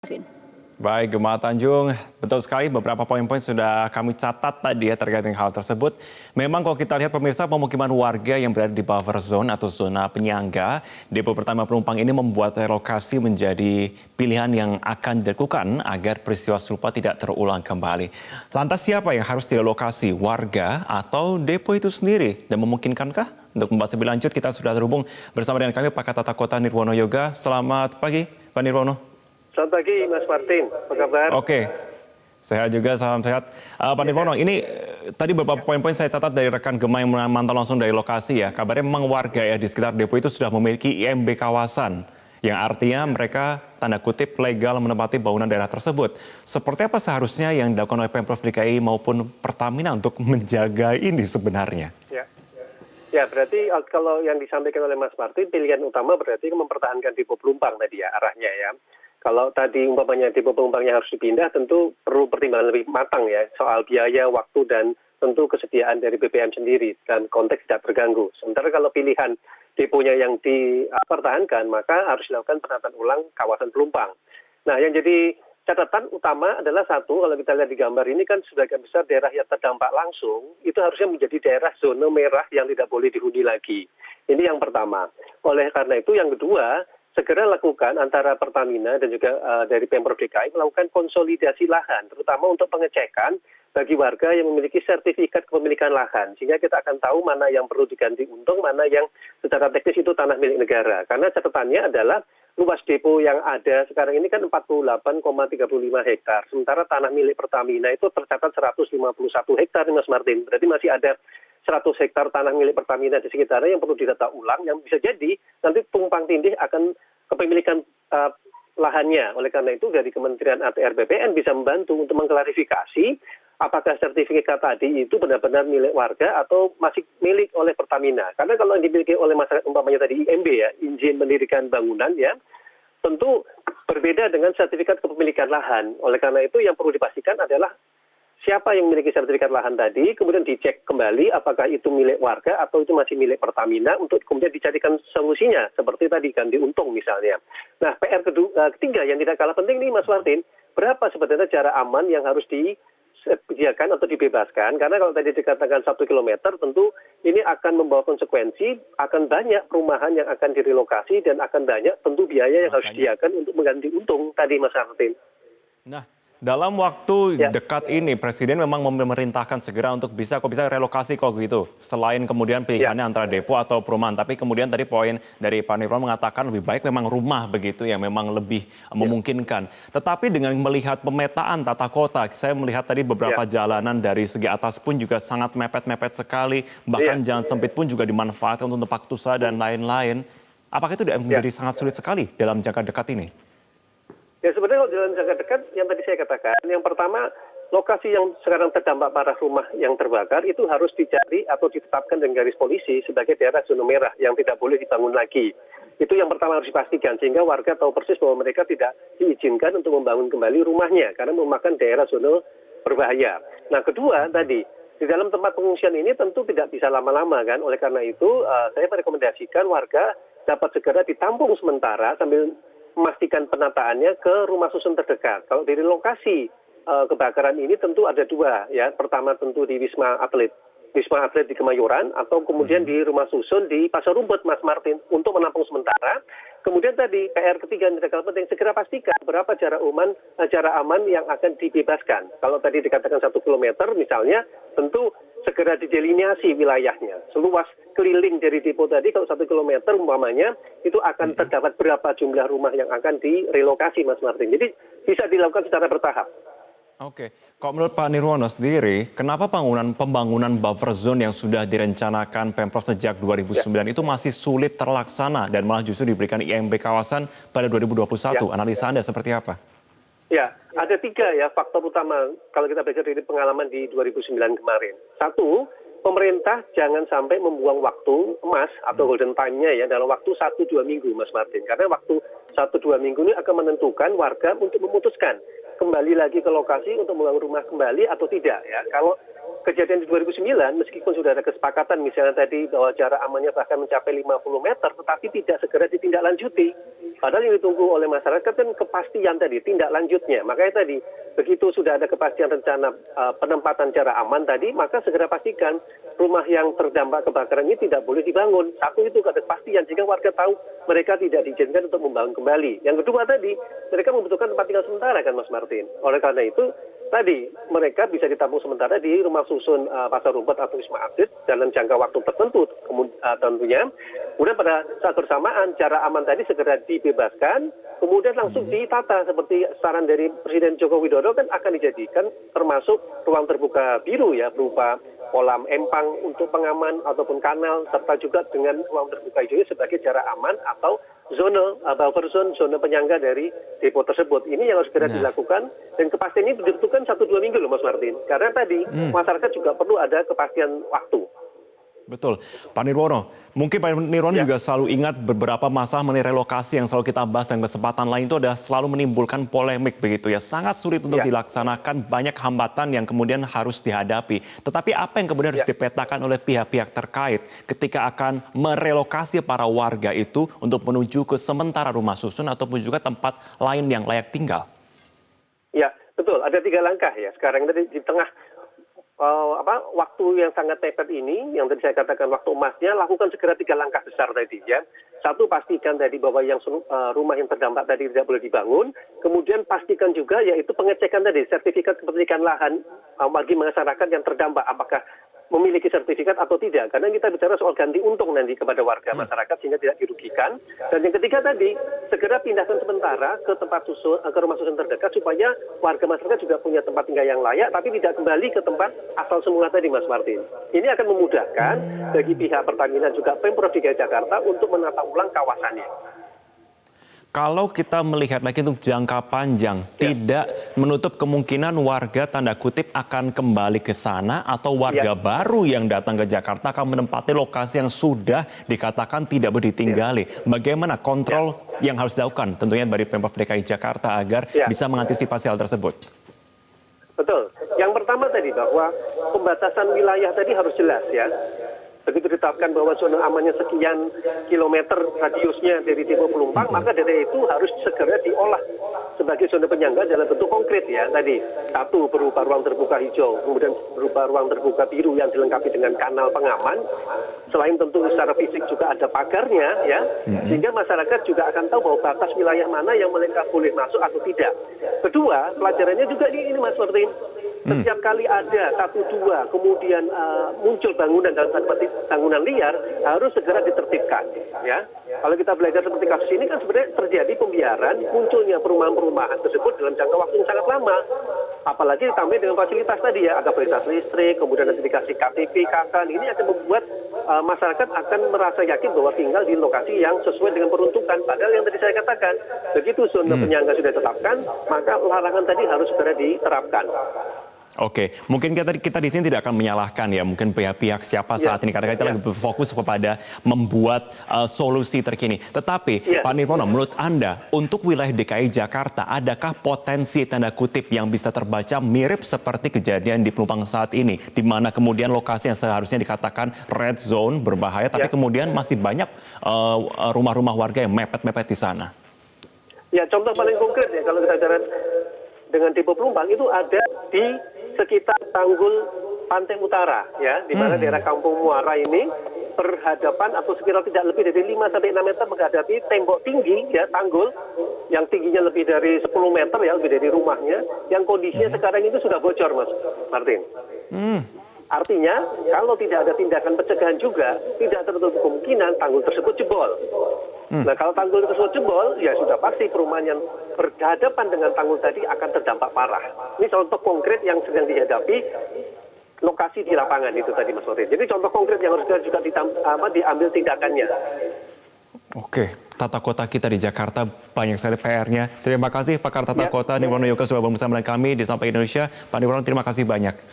Rin. Baik, Gemma Tanjung, betul sekali beberapa poin-poin sudah kami catat tadi ya terkait dengan hal tersebut. Memang kalau kita lihat pemirsa, pemukiman warga yang berada di buffer zone atau zona penyangga, depo pertama penumpang ini membuat relokasi menjadi pilihan yang akan dilakukan agar peristiwa serupa tidak terulang kembali. Lantas siapa yang harus direlokasi, warga atau depo itu sendiri? Dan memungkinkankah? Untuk membahas lebih lanjut, kita sudah terhubung bersama dengan kami Pak Tata Kota Nirwono Yoga. Selamat pagi, Pak Nirwono. Selamat pagi Mas Martin, apa kabar? Oke, sehat juga, salam sehat. Pak Nirwono, ini tadi beberapa poin-poin saya catat dari rekan Gemma yang memantau langsung dari lokasi ya. Kabarnya memang warga ya di sekitar depo itu sudah memiliki IMB kawasan, yang artinya mereka tanda kutip legal menempati bangunan daerah tersebut. Seperti apa seharusnya yang dilakukan oleh Pemprov DKI maupun Pertamina untuk menjaga ini sebenarnya? Ya, berarti kalau yang disampaikan oleh Mas Martin, pilihan utama berarti mempertahankan depo penumpang tadi ya, arahnya ya. Kalau tadi umpamanya depo penumpangnya harus dipindah, tentu perlu pertimbangan lebih matang ya, soal biaya, waktu, dan tentu kesediaan dari BPM sendiri, dan konteks tidak terganggu. Sementara kalau pilihan deponya yang dipertahankan, maka harus dilakukan penataan ulang kawasan penumpang. Nah, yang jadi catatan utama adalah satu, kalau kita lihat di gambar ini kan sebagian besar daerah yang terdampak langsung, itu harusnya menjadi daerah zona merah yang tidak boleh dihuni lagi. Ini yang pertama. Oleh karena itu, yang kedua, segera lakukan antara Pertamina dan juga dari Pemprov DKI melakukan konsolidasi lahan, terutama untuk pengecekan bagi warga yang memiliki sertifikat kepemilikan lahan, sehingga kita akan tahu mana yang perlu diganti untung, mana yang secara teknis itu tanah milik negara. Karena catatannya adalah luas depo yang ada sekarang ini kan 48,35 hektar, sementara tanah milik Pertamina itu tercatat 151 hektar, Mas Martin. Berarti masih ada 100 hektar tanah milik Pertamina di sekitarnya yang perlu didata ulang, yang bisa jadi nanti tumpang tindih akan kepemilikan lahannya. Oleh karena itu dari Kementerian ATR BPN bisa membantu untuk mengklarifikasi apakah sertifikat tadi itu benar-benar milik warga atau masih milik oleh Pertamina. Karena kalau yang dimiliki oleh masyarakat umpamanya tadi IMB ya, izin mendirikan bangunan ya, tentu berbeda dengan sertifikat kepemilikan lahan. Oleh karena itu yang perlu dipastikan adalah siapa yang memiliki sertifikat lahan tadi, kemudian dicek kembali apakah itu milik warga atau itu masih milik Pertamina untuk kemudian dicarikan solusinya, seperti tadi ganti untung misalnya. Nah, PR ketiga yang tidak kalah penting nih Mas Martin, berapa sebenarnya jarak aman yang harus disediakan atau dibebaskan, karena kalau tadi dikatakan 1 kilometer, tentu ini akan membawa konsekuensi, akan banyak perumahan yang akan direlokasi dan akan banyak tentu biaya yang harus disediakan untuk mengganti untung tadi Mas Martin. Nah, dalam waktu dekat ini, Presiden memang memerintahkan segera untuk bisa relokasi kok gitu. Selain kemudian pilihannya antara depo atau perumahan. Tapi kemudian tadi poin dari Pak Nirwono mengatakan lebih baik memang rumah begitu yang memang lebih memungkinkan. Tetapi dengan melihat pemetaan tata kota, saya melihat tadi beberapa jalanan dari segi atas pun juga sangat mepet-mepet sekali. Bahkan jalan sempit pun juga dimanfaatkan untuk tempat usaha dan lain-lain. Apakah itu menjadi sangat sulit sekali dalam jangka dekat ini? Ya sebenarnya kalau dalam jangka dekat yang tadi saya katakan, yang pertama lokasi yang sekarang terdampak parah rumah yang terbakar itu harus dicari atau ditetapkan dengan garis polisi sebagai daerah zona merah yang tidak boleh dibangun lagi. Itu yang pertama harus dipastikan sehingga warga tahu persis bahwa mereka tidak diizinkan untuk membangun kembali rumahnya karena memakan daerah zona berbahaya. Nah kedua tadi, di dalam tempat pengungsian ini tentu tidak bisa lama-lama kan, oleh karena itu saya merekomendasikan warga dapat segera ditampung sementara sambil memastikan penataannya ke rumah susun terdekat. Kalau dari lokasi kebakaran ini tentu ada dua ya. Pertama tentu di Wisma Atlet di Kemayoran atau kemudian di rumah susun di Pasar Rumput Mas Martin untuk menampung sementara. Kemudian tadi PR ketiga yang tidak kalah penting, segera pastikan berapa jarak aman yang akan dibebaskan. Kalau tadi dikatakan 1 kilometer misalnya, tentu segera didelineasi wilayahnya. Seluas keliling dari depo tadi kalau 1 kilometer umpamanya itu akan terdapat berapa jumlah rumah yang akan direlokasi Mas Martin. Jadi bisa dilakukan secara bertahap. Oke, kalau menurut Pak Nirwono sendiri, kenapa pembangunan buffer zone yang sudah direncanakan Pemprov sejak 2009 itu masih sulit terlaksana dan malah justru diberikan IMB kawasan pada 2021? Analisa Anda seperti apa? Ya, ada 3 ya faktor utama kalau kita belajar dari pengalaman di 2009 kemarin. Satu, pemerintah jangan sampai membuang waktu emas atau golden time-nya ya dalam waktu 1-2 minggu Mas Martin. Karena waktu 1-2 minggu ini akan menentukan warga untuk memutuskan kembali lagi ke lokasi untuk membangun rumah kembali atau tidak ya. Kalau kejadian di 2009, meskipun sudah ada kesepakatan misalnya tadi bahwa jarak amannya bahkan mencapai 50 meter, tetapi tidak segera ditindaklanjuti. Padahal yang ditunggu oleh masyarakat kan kepastian tadi, tindak lanjutnya. Makanya tadi, begitu sudah ada kepastian rencana penempatan jarak aman tadi, maka segera pastikan rumah yang terdampak kebakaran ini tidak boleh dibangun. Satu itu ada kepastian, sehingga warga tahu mereka tidak diizinkan untuk membangun kembali. Yang kedua tadi, mereka membutuhkan tempat tinggal sementara kan Mas Martin. Oleh karena itu, tadi mereka bisa ditampung sementara di rumah susun Pasar Rumput atau Wisma Atlet dalam jangka waktu tertentu tentunya. Kemudian pada saat bersamaan jarak aman tadi segera dibebaskan, kemudian langsung ditata seperti saran dari Presiden Joko Widodo kan akan dijadikan termasuk ruang terbuka biru ya, berupa kolam empang untuk pengaman ataupun kanal, serta juga dengan ruang terbuka hijau sebagai jarak aman atau zona buffer zone, zona penyangga dari depo tersebut. Ini yang harus segera dilakukan, dan kepastian ini dibutuhkan 1-2 minggu loh Mas Martin. Karena tadi masyarakat juga perlu ada kepastian waktu. Betul. Pak Nirwono, mungkin Pak Nirwono juga selalu ingat beberapa masalah mengenai relokasi yang selalu kita bahas, dan kesempatan lain itu ada selalu menimbulkan polemik begitu ya. Sangat sulit untuk dilaksanakan, banyak hambatan yang kemudian harus dihadapi. Tetapi apa yang kemudian harus dipetakan oleh pihak-pihak terkait ketika akan merelokasi para warga itu untuk menuju ke sementara rumah susun ataupun juga tempat lain yang layak tinggal? Ya, betul. Ada 3 langkah ya. Sekarang tadi di tengah waktu yang sangat mepet ini, yang tadi saya katakan waktu emasnya, lakukan segera 3 langkah besar tadi ya. Satu, pastikan tadi bahwa yang rumah yang terdampak tadi tidak boleh dibangun. Kemudian pastikan juga yaitu pengecekan tadi sertifikat kepemilikan lahan bagi masyarakat yang terdampak, apakah memiliki sertifikat atau tidak. Karena kita bicara soal ganti untung nanti kepada warga masyarakat sehingga tidak dirugikan. Dan yang ketiga tadi, segera pindahkan sementara ke tempat susun, ke rumah susun terdekat supaya warga masyarakat juga punya tempat tinggal yang layak, tapi tidak kembali ke tempat asal semula tadi Mas Martin. Ini akan memudahkan bagi pihak Pertamina juga Pemprov DKI Jakarta untuk menata ulang kawasannya. Kalau kita melihat lagi untuk jangka panjang, tidak menutup kemungkinan warga tanda kutip akan kembali ke sana, atau warga baru yang datang ke Jakarta akan menempati lokasi yang sudah dikatakan tidak boleh ditinggali. Bagaimana kontrol yang harus dilakukan tentunya dari Pemprov DKI Jakarta agar bisa mengantisipasi hal tersebut? Betul. Yang pertama tadi bahwa pembatasan wilayah tadi harus jelas ya. Begitu ditetapkan bahwa zona amannya sekian kilometer radiusnya dari depo pelumpang, maka dari itu harus segera diolah sebagai zona penyangga dalam bentuk konkret ya. Tadi, satu berupa ruang terbuka hijau, kemudian berupa ruang terbuka biru yang dilengkapi dengan kanal pengaman. Selain tentu secara fisik juga ada pagarnya ya, sehingga masyarakat juga akan tahu bahwa batas wilayah mana yang mereka boleh masuk atau tidak. Kedua, pelajarannya juga ini Mas Martin. Setiap kali ada 1-2 kemudian muncul bangunan dalam tanda petik bangunan liar, harus segera ditertibkan ya. Kalau kita belajar seperti kasus ini kan sebenarnya terjadi pembiaran munculnya perumahan-perumahan tersebut dalam jangka waktu yang sangat lama. Apalagi ditambah dengan fasilitas tadi ya, ada fasilitas listrik, kemudian nanti dikasih KTP, KK, ini akan membuat masyarakat akan merasa yakin bahwa tinggal di lokasi yang sesuai dengan peruntukan. Padahal yang tadi saya katakan, begitu zona penyangga sudah ditetapkan, maka larangan tadi harus segera diterapkan. Oke, mungkin kita di sini tidak akan menyalahkan ya mungkin pihak-pihak siapa saat ini, karena kita lagi berfokus kepada membuat solusi terkini. Tetapi Pak Nirwono, menurut Anda untuk wilayah DKI Jakarta adakah potensi tanda kutip yang bisa terbaca mirip seperti kejadian di Pelumpang saat ini, di mana kemudian lokasi yang seharusnya dikatakan red zone berbahaya, tapi kemudian masih banyak rumah-rumah warga yang mepet-mepet di sana? Ya, contoh paling konkret ya kalau kita bicara dengan depo Pelumpang itu ada di sekitar tanggul pantai utara ya, di mana daerah Kampung Muara ini berhadapan atau sekitar tidak lebih dari 5-6 meter menghadapi tembok tinggi ya, tanggul yang tingginya lebih dari 10 meter ya, lebih dari rumahnya, yang kondisinya sekarang itu sudah bocor Mas Martin. Artinya kalau tidak ada tindakan pencegahan juga tidak tertutup kemungkinan tanggul tersebut jebol. Nah kalau tanggul tersebut jebol, ya sudah pasti perumahan yang berhadapan dengan tanggul tadi akan terdampak parah. Ini contoh konkret yang sedang dihadapi lokasi di lapangan itu tadi Mas Martin. Jadi contoh konkret yang harus juga diambil tindakannya. Oke, tata kota kita di Jakarta banyak sekali PR-nya. Terima kasih Pakar Tata Kota Nirwono Yoga sudah bersama dengan kami di Sampai Indonesia. Pak Nirwono, terima kasih banyak.